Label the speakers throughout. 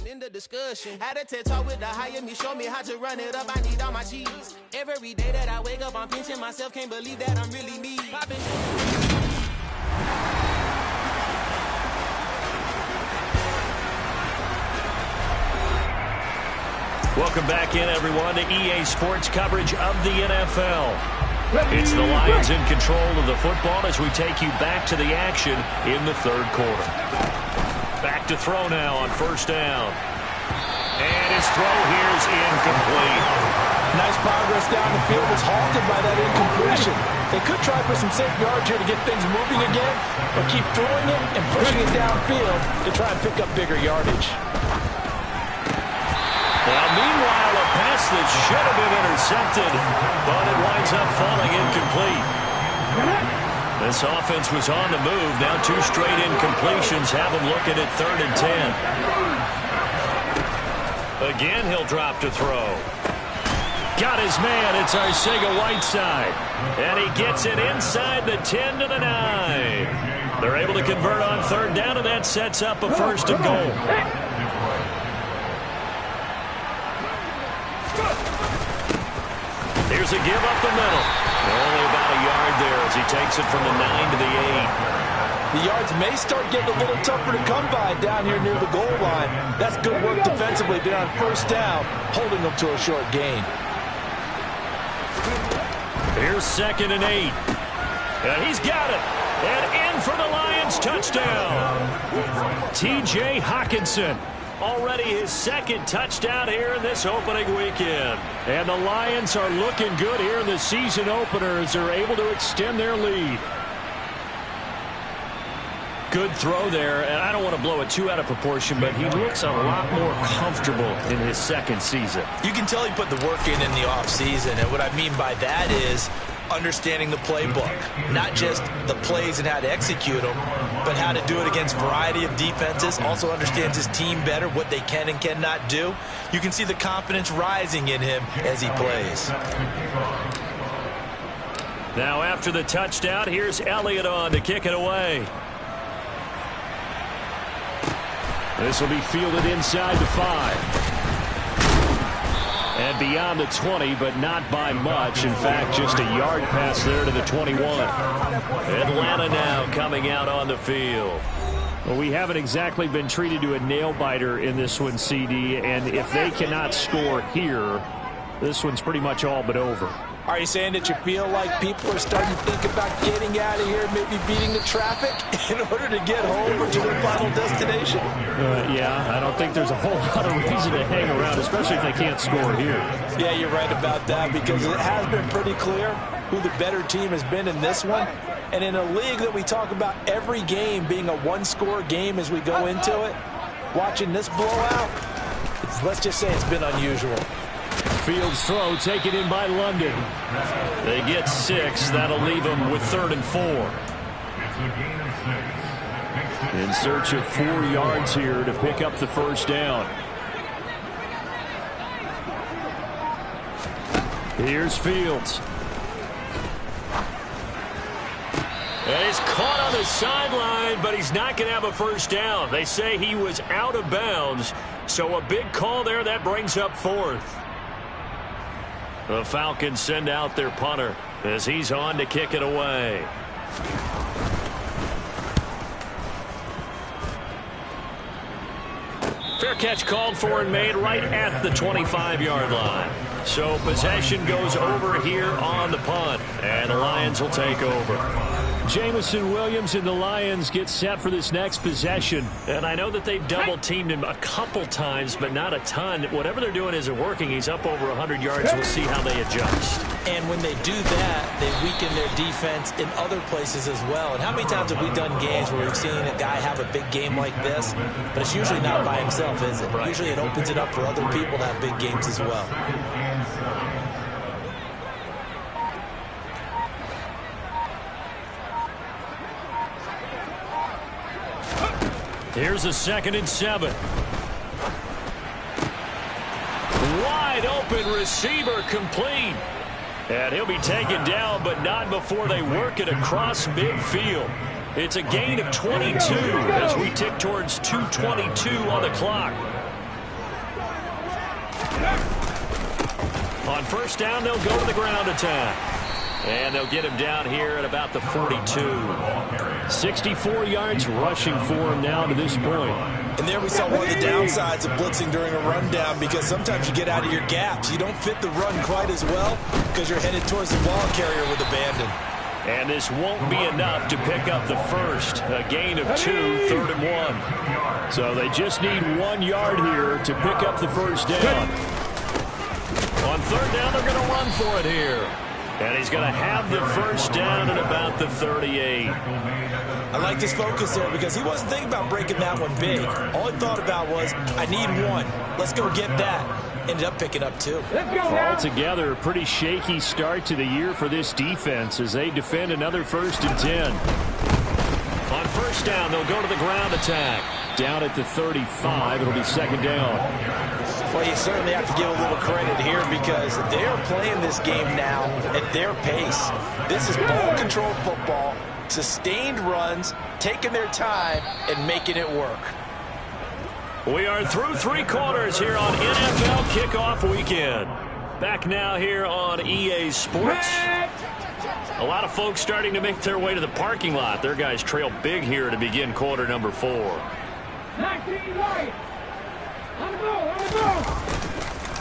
Speaker 1: In the discussion, had a TED talk with the higher me, show me how to run it up. I need all my cheese. Every day that I wake up, I'm pinching myself. Can't believe that I'm really me.
Speaker 2: Welcome back in, everyone, to EA Sports coverage of the NFL. It's the Lions in control of the football as we take you back to the action in the third quarter. Back to throw now on first down. And his throw here is incomplete.
Speaker 3: Nice progress down the field was halted by that incompletion. They could try for some safe yards here to get things moving again, but keep throwing it and pushing it downfield to try and pick up bigger yardage.
Speaker 2: Now, meanwhile, a pass that should have been intercepted, but it winds up falling incomplete. This offense was on the move. Now 2 straight incompletions have them looking at 3rd and 10. Again, he'll drop to throw. Got his man. It's Arcega-Whiteside. And he gets it inside the 10 to the 9. They're able to convert on 3rd down, and that sets up a 1st and goal. Here's a give up the middle. Only about a yard there as he takes it from the 9 to the 8.
Speaker 3: The yards may start getting a little tougher to come by down here near the goal line. That's good work defensively there on 1st down, holding them to a short gain.
Speaker 2: Here's 2nd and 8. And he's got it. And in for the Lions touchdown. T.J. Hockenson. Already his 2nd touchdown here in this opening weekend. And the Lions are looking good here in the season opener as they're able to extend their lead. Good throw there, and I don't want to blow it too out of proportion, but he looks a lot more comfortable in his 2nd season.
Speaker 4: You can tell he put the work in the offseason, and what I mean by that is understanding the playbook. Not just the plays and how to execute them, but how to do it against a variety of defenses. Also understands his team better, what they can and cannot do. You can see the confidence rising in him as he plays.
Speaker 2: Now after the touchdown, here's Elliott on to kick it away. This will be fielded inside the 5. And beyond the 20, but not by much. In fact, just a yard pass there to the 21. Atlanta now coming out on the field. Well, we haven't exactly been treated to a nail-biter in this one, CD. And if they cannot score here, this one's pretty much all but over.
Speaker 3: Are you saying that you feel like people are starting to think about getting out of here, maybe beating the traffic in order to get home or to their final destination?
Speaker 2: Yeah, I don't think there's a whole lot of reason to hang around, especially if they can't score here.
Speaker 3: Yeah, you're right about that, because it has been pretty clear who the better team has been in this one. And in a league that we talk about every game being a one-score game as we go into it, watching this blowout, let's just say it's been unusual.
Speaker 2: Fields throw taken in by London. They get 6. That'll leave them with 3rd and 4. In search of 4 yards here to pick up the 1st down. Here's Fields. And he's caught on the sideline, but he's not going to have a 1st down. They say he was out of bounds, so a big call there that brings up 4th. The Falcons send out their punter as he's on to kick it away. Fair catch called for and made right at the 25-yard line. So possession goes over here on the punt, and the Lions will take over. Jameson Williams and the Lions get set for this next possession. And I know that they've double-teamed him a couple times, but not a ton. Whatever they're doing isn't working. He's up over 100 yards. We'll see how they adjust.
Speaker 4: And when they do that, they weaken their defense in other places as well. And how many times have we done games where we've seen a guy have a big game like this, but it's usually not by himself, is it? Right. Usually it opens it up for other people to have big games as well.
Speaker 2: Here's a 2nd and 7. Wide open receiver complete. And he'll be taken down, but not before they work it across midfield. It's a gain of 22 as we tick towards 2:22 on the clock. On first down, they'll go to the ground attack. And they'll get him down here at about the 42. 64 yards rushing for him now to this point.
Speaker 3: And there we saw one of the downsides of blitzing during a rundown, because sometimes you get out of your gaps. You don't fit the run quite as well because you're headed towards the ball carrier with abandon.
Speaker 2: And this won't be enough to pick up the first. A gain of 2, 3rd and 1. So they just need 1 yard here to pick up the first down. On 3rd down, they're going to run for it here. And he's going to have the first down at about the 38.
Speaker 3: I like his focus there because he wasn't thinking about breaking that one big. All he thought about was, I need 1. Let's go get that. Ended up picking up 2.
Speaker 2: Altogether, a pretty shaky start to the year for this defense as they defend another 1st and 10. On first down, they'll go to the ground attack. Down at the 35, it'll be 2nd down.
Speaker 3: Well, you certainly have to give a little credit here because they are playing this game now at their pace. This is ball control football, sustained runs, taking their time, and making it work.
Speaker 2: We are through 3 quarters here on NFL Kickoff Weekend. Back now here on EA Sports. A lot of folks starting to make their way to the parking lot. Their guys trail big here to begin quarter number 4.
Speaker 5: 19 right.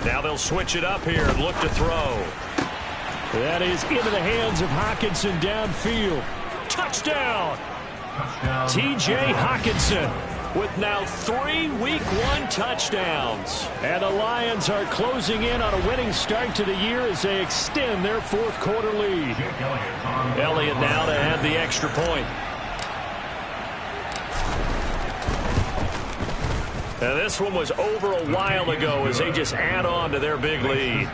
Speaker 2: Now they'll switch it up here and look to throw. That is into the hands of Hockenson downfield. Touchdown! T.J. Hockenson with now 3 Week 1 touchdowns. And the Lions are closing in on a winning start to the year as they extend their 4th quarter lead. Elliott now to add the extra point. Now this one was over a while ago as they just add on to their big lead.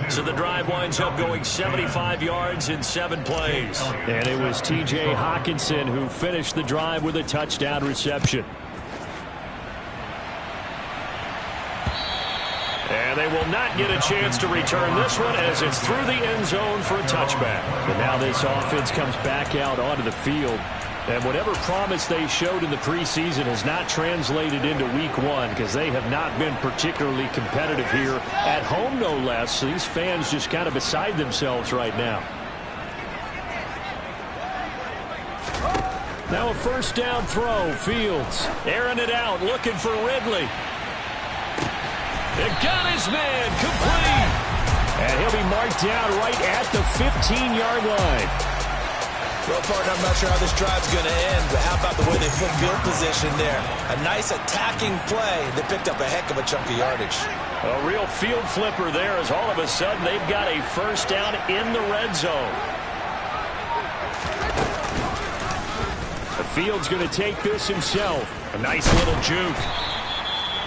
Speaker 2: So the drive winds up going 75 yards in 7 plays. And it was T.J. Hockenson who finished the drive with a touchdown reception. And they will not get a chance to return this one as it's through the end zone for a touchback. And now this offense comes back out onto the field. And whatever promise they showed in the preseason has not translated into Week 1 because they have not been particularly competitive here at home, no less. So these fans just kind of beside themselves right now. Now a first down throw. Fields airing it out, looking for Ridley. It got his man complete. And he'll be marked down right at the 15-yard line.
Speaker 3: Well, partner, I'm not sure how this drive's going to end, but how about the way they flip field position there? A nice attacking play. They picked up a heck of a chunk of yardage.
Speaker 2: A real field flipper there as all of a sudden they've got a first down in the red zone. The Field's going to take this himself. A nice little juke.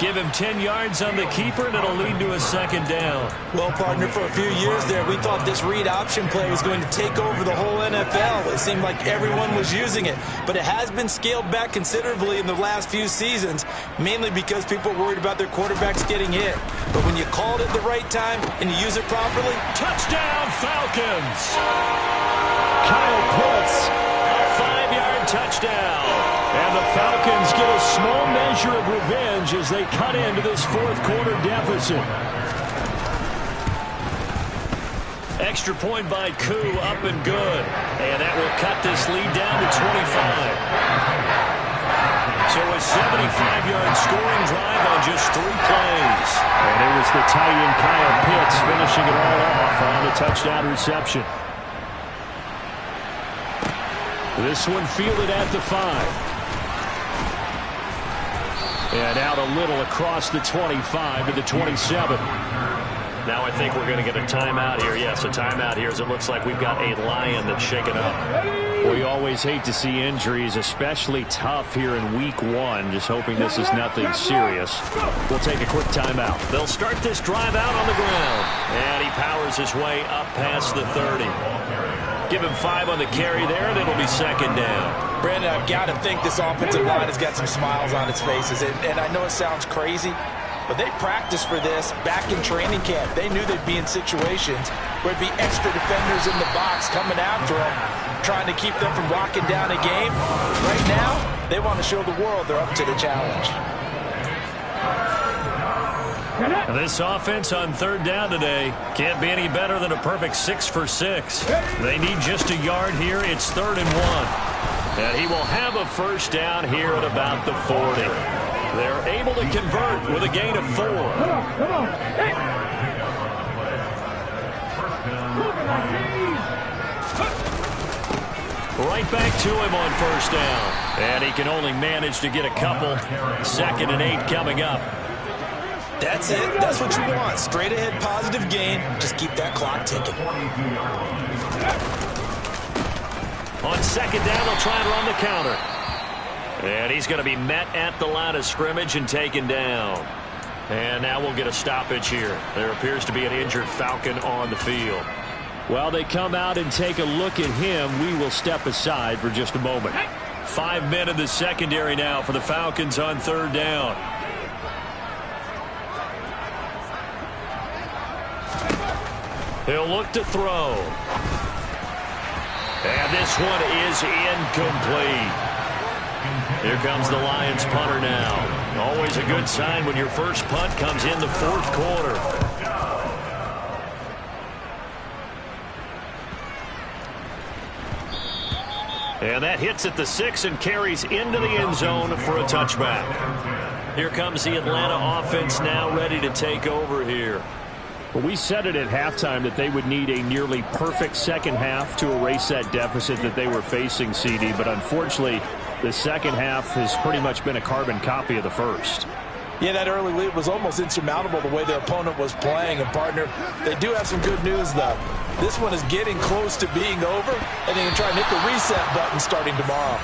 Speaker 2: Give him 10 yards on the keeper, and it'll lead to a 2nd down.
Speaker 3: Well, partner, for a few years there, we thought this read option play was going to take over the whole NFL. It seemed like everyone was using it, but it has been scaled back considerably in the last few seasons, mainly because people are worried about their quarterbacks getting hit. But when you call it at the right time and you use it properly,
Speaker 2: touchdown Falcons! Kyle Pitts, a 5-yard touchdown. And the Falcons get a small measure of revenge as they cut into this 4th quarter deficit. Extra point by Koo, up and good. And that will cut this lead down to 25. So a 75-yard scoring drive on just 3 plays. And it was the tight end Kyle Pitts finishing it all off on the touchdown reception. This one fielded at the 5. And out a little across the 25 to the 27. Now I think we're going to get a timeout here. Yes, a timeout here as it looks like we've got a Lion that's shaken up. We always hate to see injuries, especially tough here in Week 1. Just hoping this is nothing serious. We'll take a quick timeout. They'll start this drive out on the ground. And he powers his way up past the 30. Give him 5 on the carry there, and it'll be 2nd down.
Speaker 3: Brandon, I've got to think this offensive line has got some smiles on its faces. And I know it sounds crazy, But they practiced for this back in training camp. They knew they'd be in situations where there'd be extra defenders in the box coming after them, trying to keep them from locking down a game. Right now, they want to show the world they're up to the challenge.
Speaker 2: This offense on third down today can't be any better than a perfect 6 for 6. They need just a yard here. It's 3rd and 1. And he will have a first down here at about the 40. They're able to convert with a gain of 4.
Speaker 5: Come on.
Speaker 2: Right back to him on first down. And he can only manage to get a couple. 2nd and 8 coming up.
Speaker 3: That's it. That's what you want. Straight ahead positive gain. Just keep that clock ticking.
Speaker 2: On 2nd down, they'll try and run the counter. And he's going to be met at the line of scrimmage and taken down. And now we'll get a stoppage here. There appears to be an injured Falcon on the field. While they come out and take a look at him, we will step aside for just a moment. 5 men in the secondary now for the Falcons on third down. He'll look to throw. And this one is incomplete. Here comes the Lions punter now. Always a good sign when your first punt comes in the 4th quarter. And that hits at the 6 and carries into the end zone for a touchback. Here comes the Atlanta offense now ready to take over here.
Speaker 6: Well, we said it at halftime that they would need a nearly perfect second half to erase that deficit that they were facing, CD. But unfortunately, the second half has pretty much been a carbon copy of the first.
Speaker 3: Yeah, that early lead was almost insurmountable the way their opponent was playing. And, partner, they do have some good news, though. This one is getting close to being over, and they can try and hit the reset button starting tomorrow.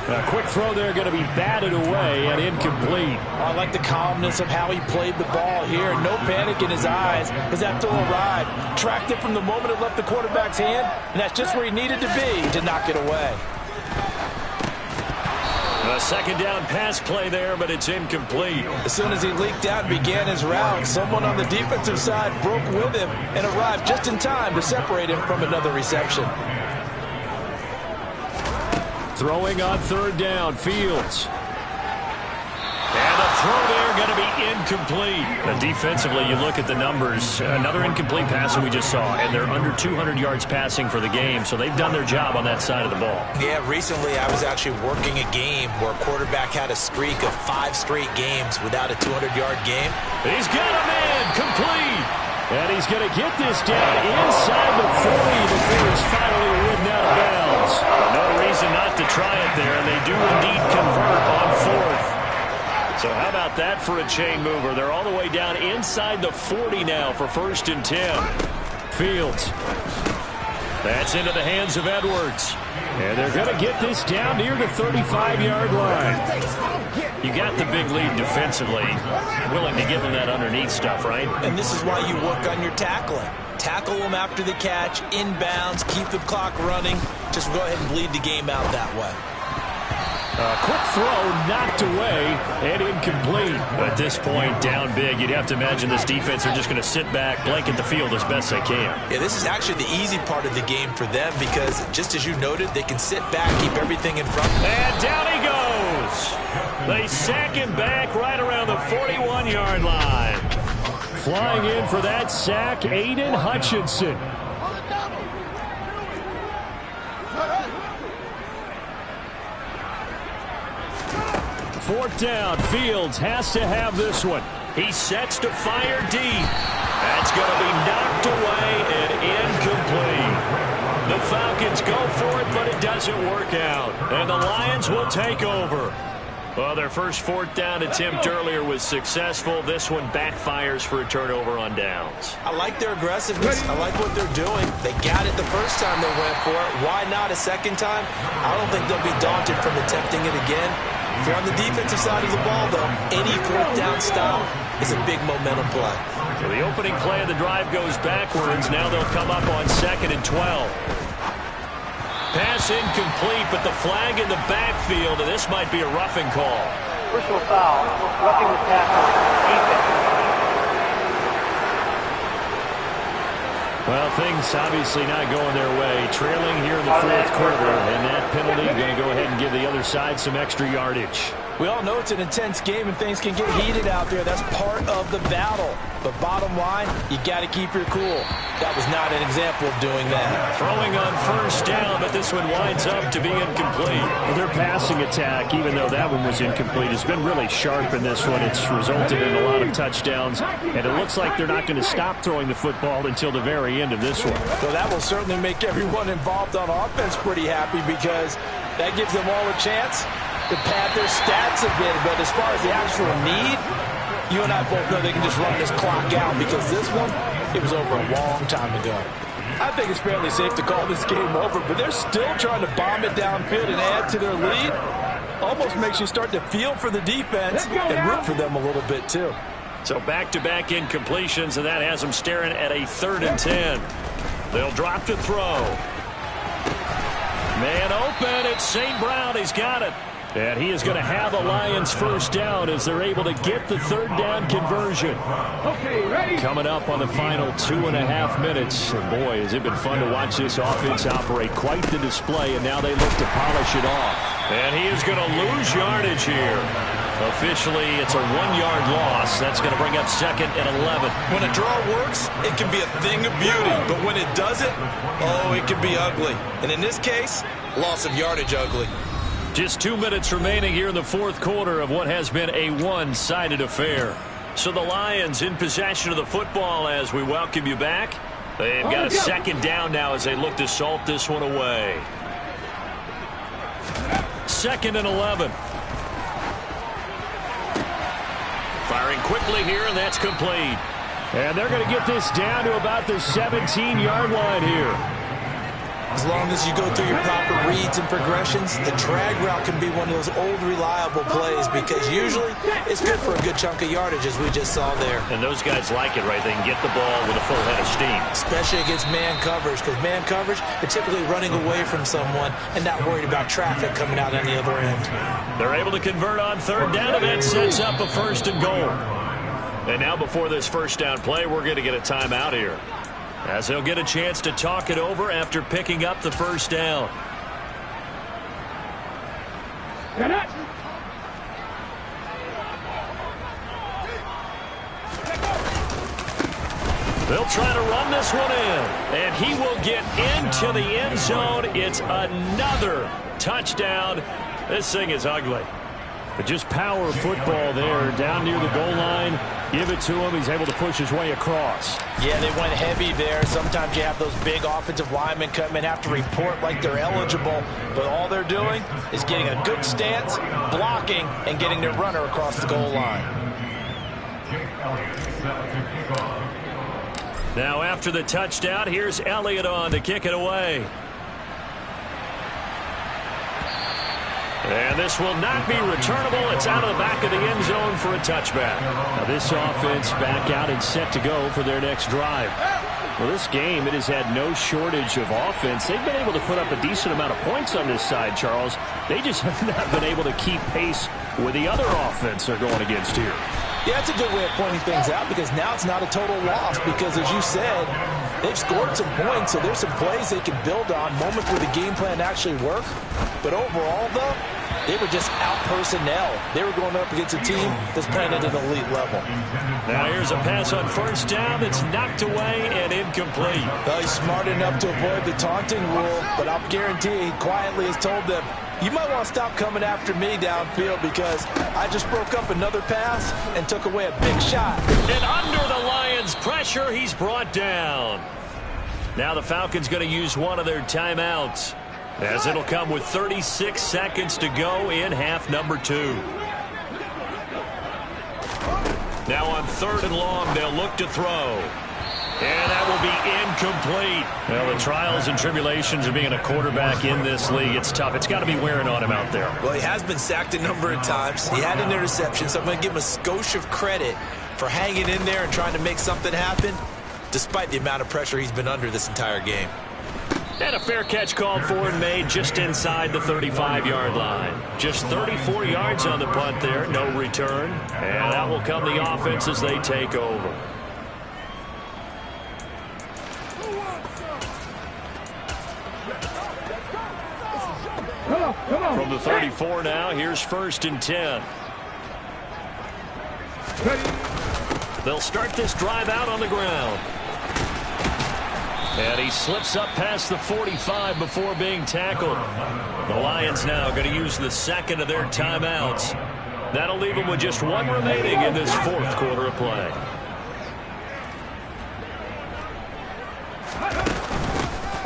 Speaker 6: A quick throw there going to be batted away and incomplete.
Speaker 3: I like the calmness of how he played the ball here. No panic in his eyes as that throw arrived. Tracked it from the moment it left the quarterback's hand, and that's just where he needed to be to knock it away.
Speaker 2: A 2nd down pass play there, but it's incomplete.
Speaker 3: As soon as he leaked out and began his route, someone on the defensive side broke with him and arrived just in time to separate him from another reception.
Speaker 2: Throwing on third down, Fields. And the throw there going to be incomplete. And defensively, you look at the numbers. Another incomplete pass that we just saw, and they're under 200 yards passing for the game, so they've done their job on that side of the ball.
Speaker 4: Yeah, recently I was actually working a game where a quarterback had a streak of 5 straight games without a 200-yard game.
Speaker 2: He's got a man, complete. And he's going to get this down inside the 40 before he's finally ridden out of bounds. But no reason not to try it there, and they do indeed convert on 4th. So how about that for a chain mover? They're all the way down inside the 40 now for 1st and 10. Fields. That's into the hands of Edwards. And they're going to get this down near the 35-yard line. You got the big lead defensively. Willing to give them that underneath stuff, right?
Speaker 3: And this is why you work on your tackling. Tackle them after the catch, inbounds, keep the clock running. Just go ahead and bleed the game out that way.
Speaker 2: A quick throw knocked away and incomplete. At this point, down big, you'd have to imagine this defense are just going to sit back, blanket the field as best they can.
Speaker 4: Yeah, this is actually the easy part of the game for them because, just as you noted, they can sit back, keep everything in front.
Speaker 2: And down he goes. They sack him back right around the 41-yard line. Flying in for that sack, Aiden Hutchinson. Fourth down, Fields has to have this one. He sets to fire deep. That's going to be knocked away and incomplete. The Falcons go for it, but it doesn't work out. And the Lions will take over. Well, their first 4th down attempt earlier was successful. This one backfires for a turnover on downs.
Speaker 3: I like their aggressiveness. I like what they're doing. They got it the first time they went for it. Why not a second time? I don't think they'll be daunted from attempting it again. If you're on the defensive side of the ball, though, any 4th down stop is a big momentum play.
Speaker 2: So the opening play of the drive goes backwards. Now they'll come up on 2nd and 12. Pass incomplete, but the flag in the backfield, and this might be a roughing call.
Speaker 7: personal foul, roughing the tackle, defense.
Speaker 6: Well, things obviously not going their way. Trailing here in the fourth quarter, and that penalty going to go ahead and give the other side some extra yardage.
Speaker 3: We all know it's an intense game and things can get heated out there. That's part of the battle. But bottom line, you got to keep your cool. That was not an example of doing that.
Speaker 2: Throwing on first down, but this one winds up to be incomplete.
Speaker 6: Well, their passing attack, even though that one was incomplete, has been really sharp in this one. It's resulted in a lot of touchdowns, and it looks like they're not going to stop throwing the football until the very end of this one.
Speaker 3: Well, that will certainly make everyone involved on offense pretty happy because that gives them all a chance to pad their stats a bit. But as far as the actual need, you and I both know they can just run this clock out because this one, it was over a long time ago. I think it's fairly safe to call this game over, but they're still trying to bomb it downfield and add to their lead. Almost makes you start to feel for the defense and root for them a little bit too.
Speaker 2: So back-to-back incompletions, and that has them staring at a 3rd and 10. They'll drop to throw. Man open, it's St. Brown. He's got it. And he is going to have the Lions first down as they're able to get the 3rd down conversion.
Speaker 5: Okay, ready?
Speaker 2: Coming up on the final 2.5 minutes. And boy, has it been fun to watch this offense operate. Quite the display, and now they look to polish it off. And he is going to lose yardage here. Officially, it's a 1-yard loss. That's going to bring up 2nd and 11.
Speaker 4: When a draw works, it can be a thing of beauty. But when it doesn't, oh, it can be ugly. And in this case, loss of yardage ugly.
Speaker 2: Just 2 minutes remaining here in the fourth quarter of what has been a one-sided affair. So the Lions in possession of the football as we welcome you back. They've got a 2nd down now as they look to salt this one away. 2nd and 11. Firing quickly here, and that's complete.
Speaker 6: And they're going to get this down to about the 17-yard line here.
Speaker 3: As long as you go through your proper reads and progressions, the drag route can be one of those old reliable plays because usually it's good for a good chunk of yardage as we just saw there.
Speaker 2: And those guys like it, right? They can get the ball with a full head of steam.
Speaker 3: Especially against man coverage because man coverage, they're typically running away from someone and not worried about traffic coming out on the other end.
Speaker 2: They're able to convert on 3rd down, and that sets up a 1st and goal. And now before this first down play, we're going to get a timeout here, as they'll get a chance to talk it over after picking up the first down. They'll try to run this one in, and he will get into the end zone. It's another touchdown. This thing is ugly.
Speaker 6: But just power football there, down near the goal line. Give it to him. He's able to push his way across.
Speaker 3: Yeah, they went heavy there. Sometimes you have those big offensive linemen come in, have to report like they're eligible. But all they're doing is getting a good stance, blocking, and getting their runner across the goal line.
Speaker 2: Now after the touchdown, here's Elliott on to kick it away. And this will not be returnable. It's out of the back of the end zone for a touchback.
Speaker 6: Now this offense back out and set to go for their next drive. Well, this game, it has had no shortage of offense. They've been able to put up a decent amount of points on this side, Charles. They just have not been able to keep pace with the other offense they're going against here.
Speaker 3: Yeah, that's a good way of pointing things out because now it's not a total loss because, as you said, they've scored some points, so there's some plays they can build on, moments where the game plan actually worked. But overall, though, they were just out personnel. They were going up against a team that's playing at an elite level.
Speaker 2: Now here's a pass on first down that's knocked away and incomplete.
Speaker 3: Well, he's smart enough to avoid the taunting rule, but I'll guarantee he quietly has told them, you might want to stop coming after me downfield because I just broke up another pass and took away a big shot.
Speaker 2: And under the Lions' pressure, he's brought down. Now the Falcons going to use one of their timeouts, as it'll come with 36 seconds to go in half number 2. Now on 3rd and long, they'll look to throw. And that will be incomplete. Well, the trials and tribulations of being a quarterback in this league, it's tough. It's got to be wearing on him out there.
Speaker 4: Well, he has been sacked a number of times. He had an interception, so I'm going to give him a skosh of credit for hanging in there and trying to make something happen, despite the amount of pressure he's been under this entire game.
Speaker 2: And a fair catch called for and made just inside the 35-yard line. Just 34 yards on the punt there, no return. And that will come the offense as they take over. From the 34 now, here's 1st and 10. They'll start this drive out on the ground. And he slips up past the 45 before being tackled. The Lions now going to use the second of their timeouts. That'll leave them with just one remaining in this 4th quarter of play.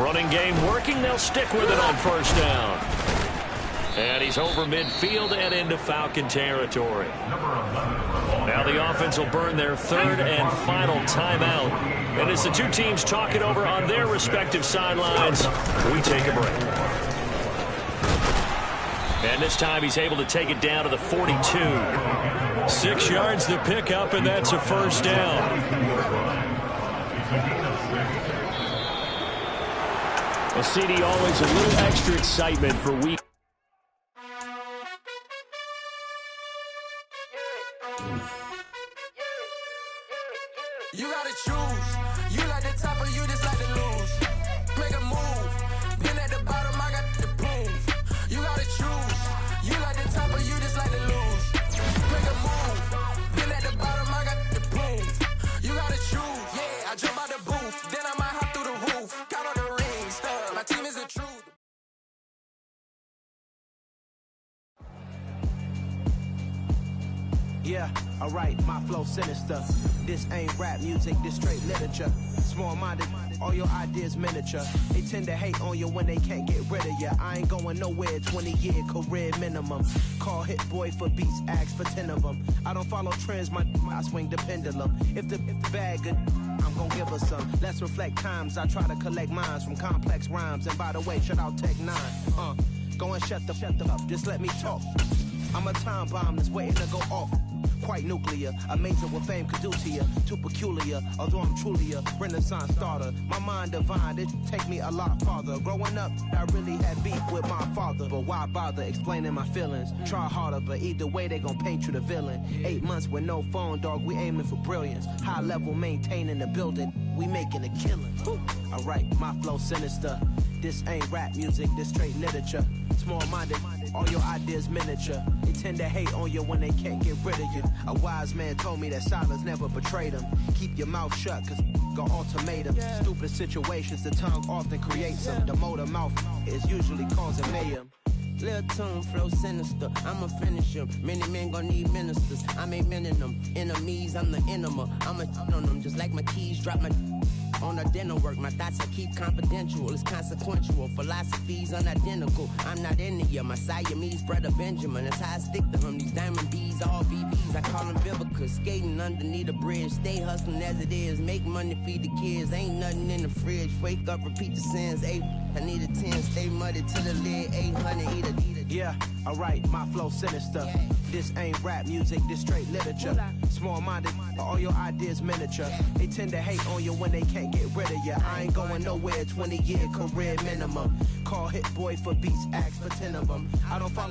Speaker 2: Running game working. They'll stick with it on 1st down. And he's over midfield and into Falcon territory. Now the offense will burn their 3rd and final timeout. And as the two teams talk it over on their respective sidelines, we take a break. And this time he's able to take it down to the 42. 6 yards the pickup, and that's a 1st down.
Speaker 6: Well, CD, always a little extra excitement for week.
Speaker 1: You gotta choose. You like the top or you just like to lose. Make a move. Been at the bottom, I got the proof. You gotta choose. You like the top or you just like to lose. Make a move. Been at the bottom, I got the proof. You gotta choose. Yeah, I jump out the booth. Then I might hop through the roof. Got on the ring, stud. My team is the truth.
Speaker 8: Yeah, alright, my flow sinister. This ain't rap music, this straight literature. Small-minded, all your ideas miniature. They tend to hate on you when they can't get rid of you. I ain't going nowhere, 20-year career minimum. Call Hit Boy for beats, ask for 10 of them. I don't follow trends, I swing the pendulum. If the bag good, I'm gonna give her some. Let's reflect times, I try to collect minds from complex rhymes. And by the way, shout out Tech 9. Go and shut the up, just let me talk. I'm a time bomb that's waiting to go off. Quite nuclear, amazing what fame could do to you. Too peculiar, although I'm truly a Renaissance starter. My mind divine, it take me a lot farther. Growing up, I really had beef with my father. But why bother explaining my feelings? Try harder, but either way they gon' paint you the villain. 8 months with no phone, dog, we aiming for brilliance. High level maintaining the building, we making a killing. Alright, my flow sinister. This ain't rap music, this straight literature. Small-minded, all your ideas miniature. They tend to hate on you when they can't get rid of you. A wise man told me that silence never betrayed him. Keep your mouth shut, cause got ultimatums. Stupid situations, the tongue often creates them. The motor mouth is usually causing mayhem.
Speaker 9: Lil' tune, flow sinister, I'ma finish him. Many men gon' need ministers, I ain't mending them. Enemies, I'm the enema, I'ma on them. Just like my keys, drop my on a dinner work. My thoughts I keep confidential, it's consequential. Philosophies unidentical, I'm not into ya. My Siamese brother Benjamin, that's how I stick to him. These diamond B's, all BBs, I call them Vivica. Skating underneath a bridge, stay hustling as it is. Make money, feed the kids, ain't nothing in the fridge. Wake up, repeat the sins, I need a 10, stay muddy to the lid, 800, eat a.
Speaker 8: Yeah, alright, my flow sinister. This ain't rap music, this straight literature. Small-minded, all your ideas miniature. They tend to hate on you when they can't get rid of you. I ain't going nowhere, 20-year career minimum. Call Hit Boy for beats, ask for 10 of them. I don't follow